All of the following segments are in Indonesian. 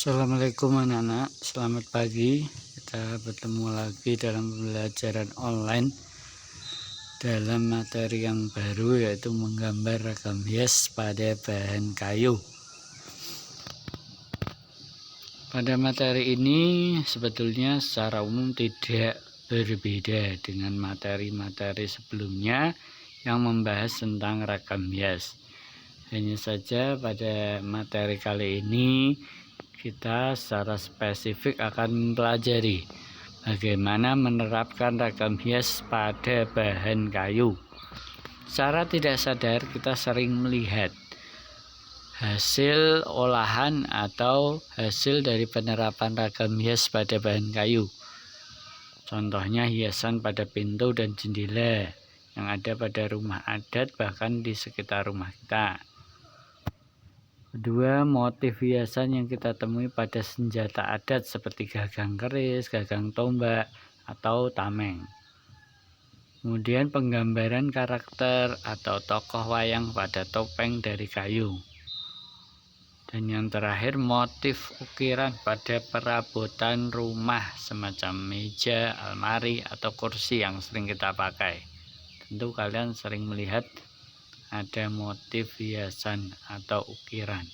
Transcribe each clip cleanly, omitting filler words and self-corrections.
Assalamualaikum anak-anak, selamat pagi. Kita bertemu lagi dalam pembelajaran online dalam materi yang baru, yaitu menggambar ragam hias pada bahan kayu. Pada materi ini sebetulnya secara umum tidak berbeda dengan materi-materi sebelumnya yang membahas tentang ragam hias. Hanya saja pada materi kali ini kita secara spesifik akan mempelajari bagaimana menerapkan ragam hias pada bahan kayu. Secara tidak sadar kita sering melihat hasil olahan atau hasil dari penerapan ragam hias pada bahan kayu. Contohnya hiasan pada pintu dan jendela yang ada pada rumah adat bahkan di sekitar rumah kita. Kedua, motif hiasan yang kita temui pada senjata adat seperti gagang keris, gagang tombak, atau tameng. Kemudian penggambaran karakter atau tokoh wayang pada topeng dari kayu. Dan yang terakhir, motif ukiran pada perabotan rumah semacam meja, almari, atau kursi yang sering kita pakai. Tentu kalian sering melihat ada motif hiasan atau ukiran.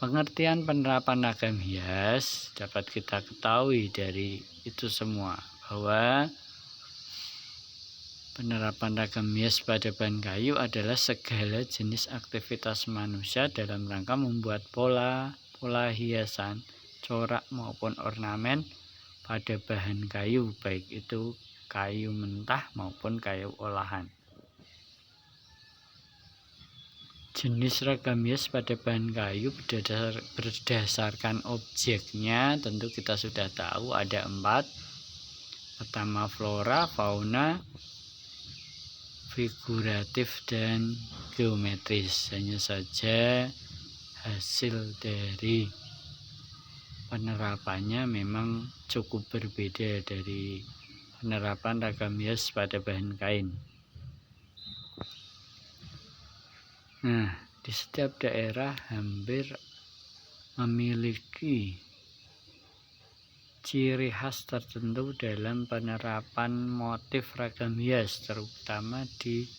Pengertian penerapan ragam hias dapat kita ketahui dari itu semua, bahwa penerapan ragam hias pada bahan kayu adalah segala jenis aktivitas manusia dalam rangka membuat pola hiasan, corak maupun ornamen pada bahan kayu, baik itu kayu mentah maupun kayu olahan. Jenis ragam hias pada bahan kayu berdasarkan objeknya tentu kita sudah tahu ada 4. Pertama, flora, fauna, figuratif, dan geometris. Hanya saja hasil dari penerapannya memang cukup berbeda dari penerapan ragam hias pada bahan kain. Nah, di setiap daerah hampir memiliki ciri khas tertentu dalam penerapan motif ragam hias, terutama di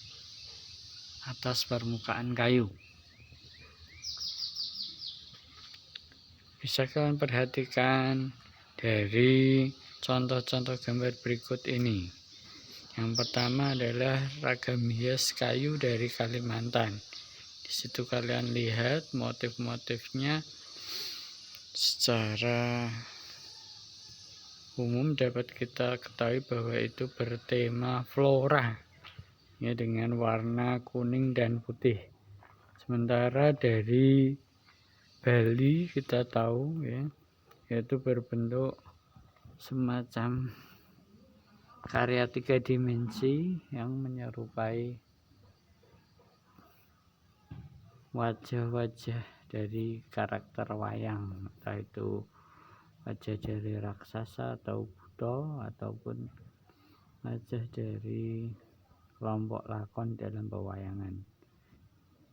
atas permukaan kayu. Bisa kalian perhatikan dari contoh-contoh gambar berikut ini. Yang pertama adalah ragam hias kayu dari Kalimantan. Di situ kalian lihat motif-motifnya secara umum dapat kita ketahui bahwa itu bertema flora, ya, dengan warna kuning dan putih. Sementara dari Bali kita tahu, ya, yaitu berbentuk semacam karya 3 dimensi yang menyerupai wajah-wajah dari karakter wayang, entah itu wajah dari raksasa atau Buddha ataupun wajah dari kelompok lakon dalam pewayangan.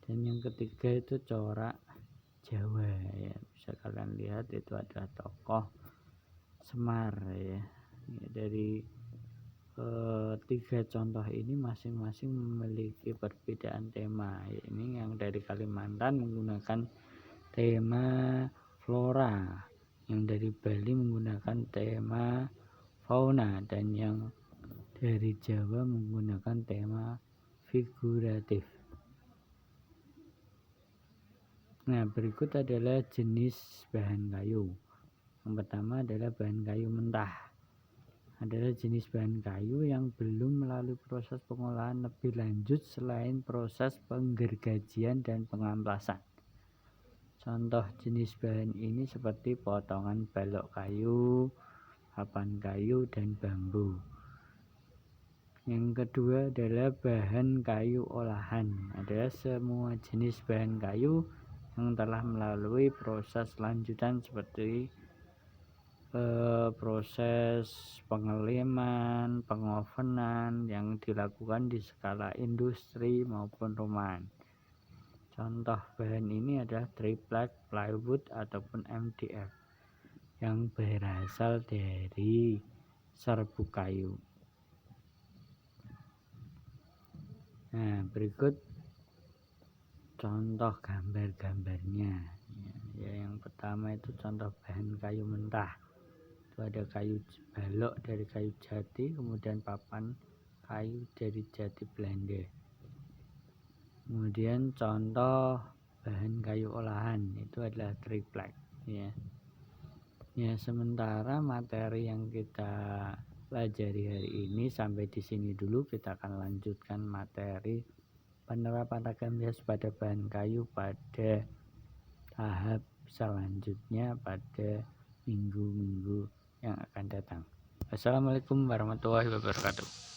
Dan yang ketiga itu corak Jawa, ya, bisa kalian lihat itu adalah tokoh Semar, ya. Dari 3 contoh ini masing-masing memiliki perbedaan tema. Ini yang dari Kalimantan menggunakan tema flora, yang dari Bali menggunakan tema fauna, dan yang dari Jawa menggunakan tema figuratif. Nah, berikut adalah jenis bahan kayu. Yang pertama adalah bahan kayu mentah. Adalah jenis bahan kayu yang belum melalui proses pengolahan lebih lanjut selain proses penggergajian dan pengamplasan. Contoh jenis bahan ini seperti potongan balok kayu, papan kayu, dan bambu. Yang kedua adalah bahan kayu olahan. Adalah semua jenis bahan kayu yang telah melalui proses lanjutan seperti proses pengeliman, pengovenan yang dilakukan di skala industri maupun rumahan. Contoh bahan ini adalah triplek, plywood ataupun MDF yang berasal dari serbuk kayu. Nah, berikut contoh gambar-gambarnya. Ya, yang pertama itu contoh bahan kayu mentah. Itu ada kayu balok dari kayu jati, kemudian papan kayu dari jati Belanda. Kemudian contoh bahan kayu olahan itu adalah triplek, ya. Ya, sementara materi yang kita pelajari hari ini sampai di sini dulu. Kita akan lanjutkan materi penerapan ragam hias pada bahan kayu pada tahap selanjutnya pada minggu-minggu yang akan datang. Assalamualaikum warahmatullahi wabarakatuh.